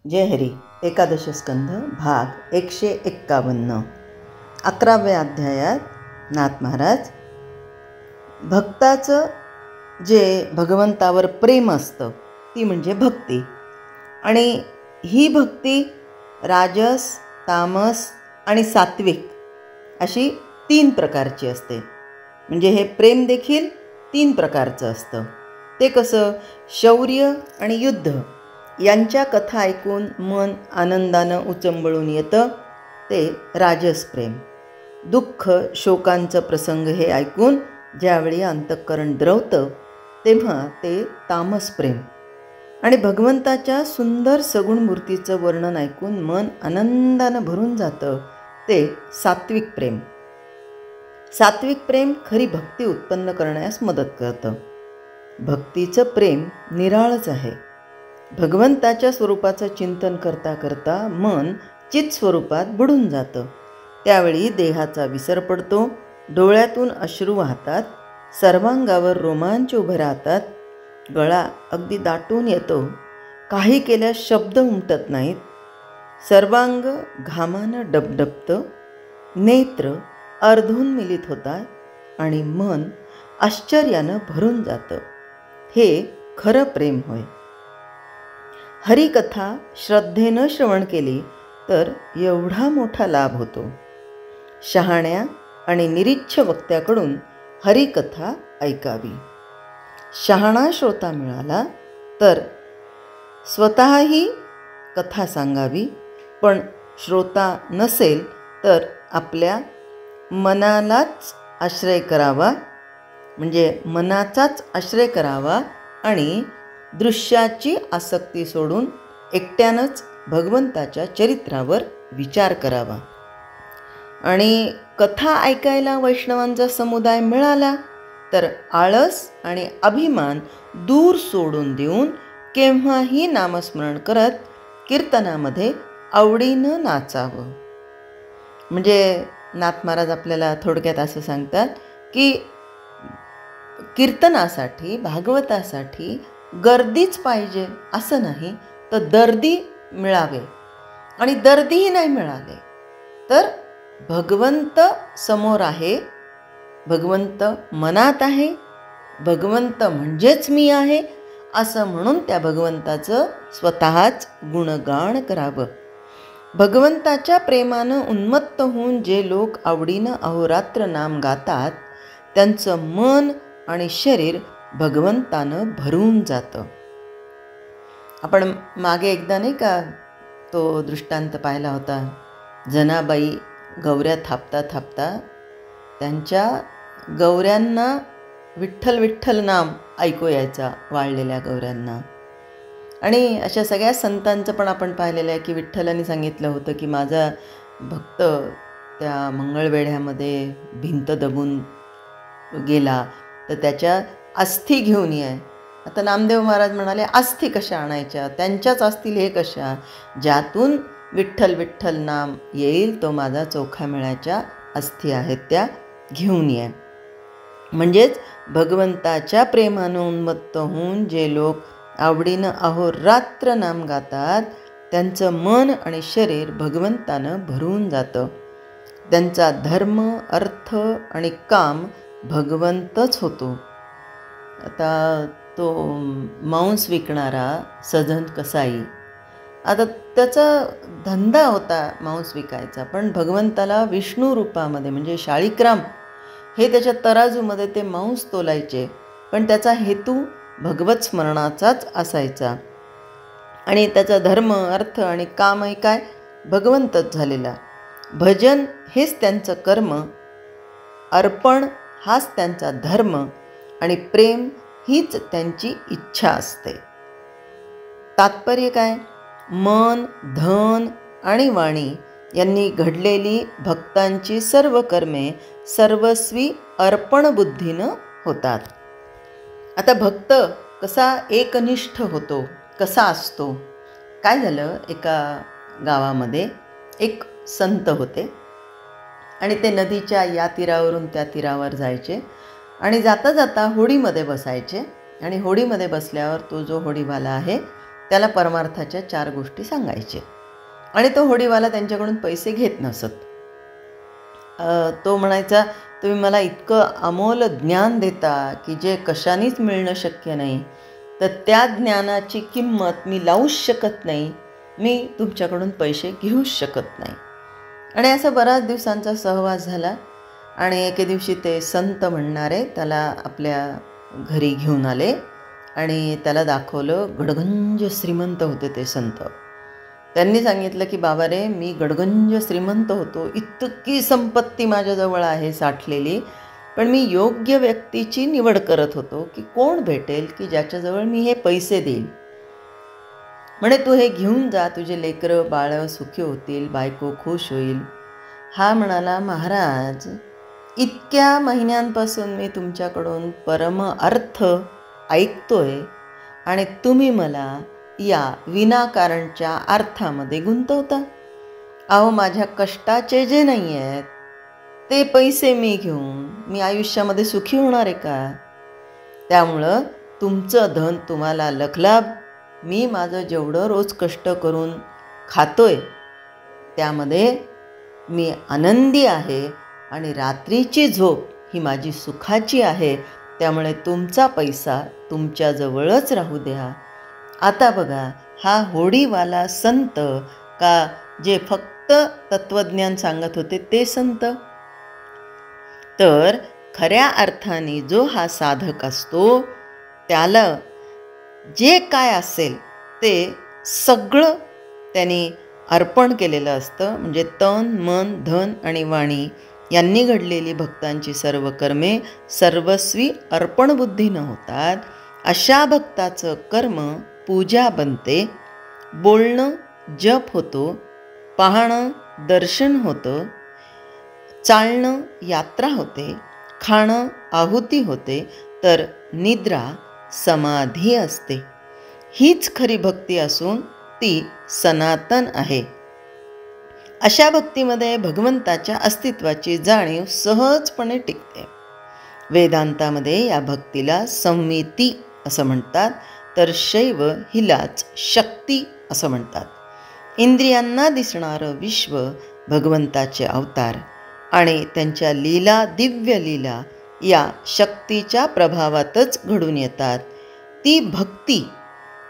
जय हरी. एकादश स्कंध भाग 151. 11व्या अध्यायात नाथ महाराज भक्ताचं जे भगवंतावर प्रेम असतं ती म्हणजे भक्ती. आणि ही भक्ती राजस, तामस आणि सात्विक अशी 3 प्रकारची असते. म्हणजे हे प्रेम देखील 3 प्रकारचं असतं. ते कसं? शौर्य आणि युद्ध यांच्या कथा ऐकून मन आनंदानं उचंबळून येतं, ते राजस प्रेम. दुःख शोकांचं प्रसंग हे ऐकून ज्यावेळी अंतःकरण द्रवतं तेव्हा ते तामस प्रेम. आणि भगवंताच्या सुंदर सगुण मूर्तीचं वर्णन ऐकून मन आनंदानं भरून जातं, ते सात्विक प्रेम. सात्विक प्रेम खरी भक्ती उत्पन्न करण्यास मदत करतं. भक्तीचं प्रेम निराळच आहे. भगवंताच्या स्वरूपाचं चिंतन करता करता मन चित स्वरूपात बुडून जातं. त्यावेळी देहाचा विसर पडतो, डोळ्यातून अश्रू वाहतात, सर्वांगावर रोमांच उभे राहतात, गळा अगदी दाटून येतो, काही केल्यास शब्द उमटत नाहीत, सर्वांग घामानं डबडबतं, नेत्र अर्धोन्मिलित होतात आणि मन आश्चर्यानं भरून जातं. हे खरं प्रेम होय. हरिकथा श्रद्धेनं श्रवण केली तर एवढा मोठा लाभ होतो. शहाण्या आणि निरीच्छ वक्त्याकडून हरिकथा ऐकावी. शहाणा श्रोता मिळाला तर स्वतःही कथा सांगावी, पण श्रोता नसेल तर आपल्या मनालाच आश्रय करावा, म्हणजे मनाचाच आश्रय करावा आणि दृश्याची आसक्ती सोडून एकट्यानंच भगवंताच्या चरित्रावर विचार करावा. आणि कथा ऐकायला वैष्णवांचा समुदाय मिळाला तर आळस आणि अभिमान दूर सोडून देऊन केव्हाही नामस्मरण करत कीर्तनामध्ये आवडीनं नाचावं. म्हणजे नाथ महाराज आपल्याला थोडक्यात असं सांगतात की कीर्तनासाठी, भागवतासाठी गर्दीच पाहिजे असं नाही, तर दर्दी मिळावे. आणि दर्दीही नाही मिळाले तर भगवंत समोर आहे, भगवंत मनात आहे, भगवंत म्हणजेच मी आहे असं म्हणून त्या भगवंताचं स्वतःच गुणगान करावं. भगवंताच्या प्रेमानं उन्मत्त होऊन जे लोक आवडीनं अहोरात्र नाम गातात त्यांचं मन आणि शरीर भगवंतानं भरून जातं. आपण मागे एकदा नाही का तो दृष्टांत पाहिला होता. जनाबाई गौऱ्या थापता थापता त्यांच्या गौऱ्यांना विठ्ठल विठ्ठल नाम ऐकू यायचा, वाळलेल्या गौऱ्यांना. आणि अशा सगळ्या संतांचं पण आपण पाहिलेलं आहे की विठ्ठलांनी सांगितलं होतं की माझा भक्त त्या मंगळवेढ्यामध्ये भिंत दबून गेला तर त्याच्या अस्थी घेऊन ये. आता नामदेव महाराज म्हणाले अस्थी कशा आणायच्या, त्यांच्याच असतील हे कशा, ज्यातून विठ्ठल विठ्ठल नाम येईल तो माझा चोखा मिळायच्या अस्थी आहेत त्या घेऊन ये. म्हणजेच भगवंताच्या प्रेमानं उन्मत्त होऊन जे लोक आवडीनं अहोरात्र नाम गातात त्यांचं मन आणि शरीर भगवंतानं भरून जातं. त्यांचा धर्म, अर्थ आणि काम भगवंतच होतो. आता तो मांस विकणारा सजन कसाई, आता त्याचा धंदा होता मांस विकायचा, पण भगवंताला विष्णू रूपामध्ये म्हणजे शाळीग्राम हे त्याच्या तराजूमध्ये ते मांस तोलायचे, पण त्याचा हेतू भगवत स्मरणाचाच असायचा. आणि त्याचा धर्म, अर्थ आणि कामही काय भगवंतच झालेला. भजन हेच त्यांचं कर्म, अर्पण हाच त्यांचा धर्म आणि प्रेम हीच त्यांची इच्छा असते. तात्पर्य काय? मन, धन आणि वाणी यांनी घडलेली भक्तांची सर्व कर्मे सर्वस्वी अर्पण बुद्धीनं होतात. आता भक्त कसा एकनिष्ठ होतो, कसा असतो? काय झालं, एका गावामध्ये एक संत होते आणि ते नदीच्या या तीरावरून त्या तीरावर जायचे आणि जाता जाता होडीमध्ये बसायचे. आणि होडीमध्ये बसल्यावर तो जो होडीवाला आहे त्याला परमार्थाच्या 4 गोष्टी सांगायचे आणि तो होडीवाला त्यांच्याकडून पैसे घेत नसत. तो म्हणायचा, तुम्ही मला इतकं अमोल ज्ञान देता की जे कशानेच मिळणं शक्य नाही, तर त्या ज्ञानाची किंमत मी लावूच शकत नाही, मी तुमच्याकडून पैसे घेऊच शकत नाही. आणि असा बराच दिवसांचा सहवास झाला आणि एके दिवशी ते संत म्हणणारे त्याला आपल्या घरी घेऊन आले आणि त्याला दाखवलं. गडगंज श्रीमंत होते ते संत. त्यांनी सांगितलं की बाबा रे, मी गडगंज श्रीमंत होतो, इतकी संपत्ती माझ्याजवळ आहे साठलेली, पण मी योग्य व्यक्तीची निवड करत होतो की कोण भेटेल की ज्याच्याजवळ मी हे पैसे देईल. म्हणे तू हे घेऊन जा, तुझे लेकरं बाळं सुखी होतील, बायको खुश होईल. हा म्हणाला, महाराज, इतक्या महिन्यांपासून मी तुमच्याकडून परम अर्थ ऐकतोय आणि तुम्ही मला या विनाकारणच्या अर्थामध्ये गुंतवता. अहो, माझ्या कष्टाचे जे नाही आहेत ते पैसे मी घेऊन मी आयुष्यामध्ये सुखी होणार आहे का? त्यामुळं तुमचं धन तुम्हाला लखलाभ, मी माझं जेवढं रोज कष्ट करून खातोय त्यामध्ये मी आनंदी आहे आणि रात्रीची झोप ही माझी सुखाची आहे. त्यामुळे तुमचा पैसा तुमच्याजवळच राहू द्या. आता बघा, हा होडीवाला संत का जे फक्त तत्त्वज्ञान सांगत होते ते संत? तर खऱ्या अर्थाने जो हा साधक असतो त्याला जे काय असेल ते सगळं त्याने अर्पण केलेलं असतं. म्हणजे तन, मन, धन आणि वाणी यांनी घडलेली भक्तांची सर्व कर्मे सर्वस्वी अर्पणबुद्धीनं होतात. अशा भक्ताचं कर्म पूजा बनते, बोलणं जप होतो, पाहणं दर्शन होतं, चालणं यात्रा होते, खाणं आहुती होते, तर निद्रा समाधी असते. हीच खरी भक्ती असून ती सनातन आहे. अशा भक्तीमध्ये भगवंताच्या अस्तित्वाची जाणीव सहजपणे टिकते. वेदांतामध्ये या भक्तीला संविती असं म्हणतात, तर शैव हिलाच शक्ती असं म्हणतात. इंद्रियांना दिसणारं विश्व भगवंताचे अवतार आणि त्यांच्या लीला, दिव्य लीला या शक्तीच्या प्रभावातच घडून येतात. ती भक्ती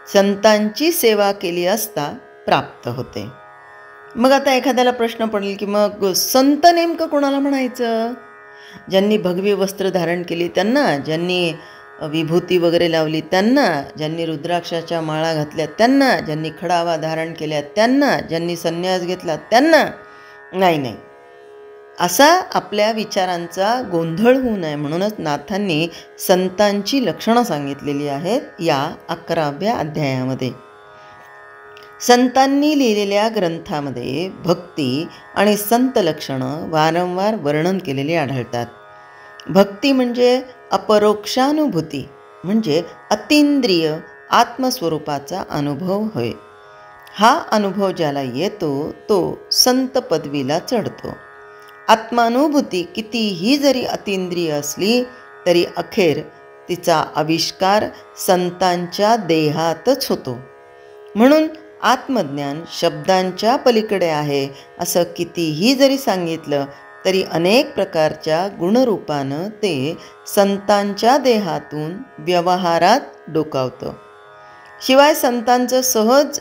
संतांची सेवा केली असता प्राप्त होते. मग आता एखाद्याला प्रश्न पडेल की मग संत नेमकं कोणाला म्हणायचं? ज्यांनी भगवी वस्त्र धारण केली त्यांना, ज्यांनी विभूती वगैरे लावली त्यांना, ज्यांनी रुद्राक्षाच्या माळा घातल्या त्यांना, ज्यांनी खडावा धारण केल्या त्यांना, ज्यांनी संन्यास घेतला त्यांना? नाही, असा आपल्या विचारांचा गोंधळ होऊ नये म्हणूनच नाथांनी संतांची लक्षणं सांगितलेली आहेत या 11व्या अध्यायामध्ये. संतांनी लिहिलेल्या ग्रंथामध्ये भक्ती आणि संत लक्षणं वारंवार वर्णन केलेली आढळतात. भक्ती म्हणजे अपरोक्षानुभूती, म्हणजे अतींद्रिय आत्मस्वरूपाचा अनुभव होय. हा अनुभव ज्याला येतो तो संत पदवीला चढतो. आत्मानुभूती कितीही जरी अतींद्रिय असली तरी अखेर तिचा आविष्कार संतांच्या देहातच होतो. म्हणून आत्मज्ञान शब्दांच्या पलीकडे आहे असं कितीही जरी सांगितलं तरी अनेक प्रकारच्या गुणरूपानं ते संतांच्या देहातून व्यवहारात डोकावतं. शिवाय संतांचं सहज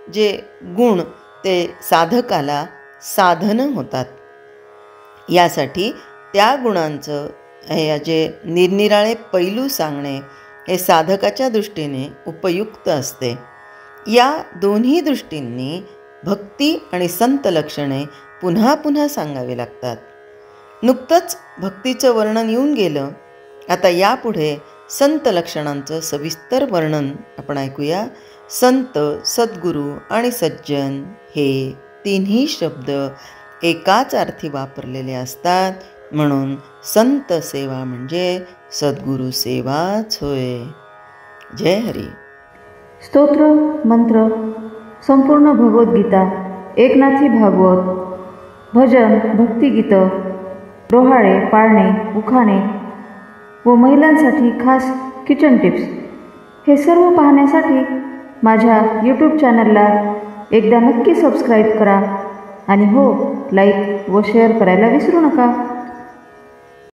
जे गुण ते साधकाला साधनं होतात. यासाठी त्या गुणांचं जे निरनिराळे पैलू सांगणे हे साधकाच्या दृष्टीने उपयुक्त असते. या दोन्ही दृष्टींनी भक्ती आणि संत लक्षणे पुन्हा पुन्हा सांगावे लागतात. नुकतंच भक्तीचं वर्णन येऊन गेलं, आता यापुढे संत लक्षणांचं सविस्तर वर्णन आपण ऐकूया. संत, सद्गुरू आणि सज्जन हे तिन्ही शब्द एकाच अर्थी वापरलेले असतात. म्हणून संत सेवा म्हणजे सद्गुरू सेवाच होय. जय हरी. स्तोत्र, मंत्र, संपूर्ण भगवद्गीता, एकनाथी भागवत, भजन, भक्तिगीतं, डोहाळे, पाळणे, उखाणे व महिलांसाठी खास किचन टिप्स हे सर्व पाहण्यासाठी माझ्या यूट्यूब चॅनलला एकदा नक्की सबस्क्राईब करा आणि हो, लाईक व शेअर करायला विसरू नका.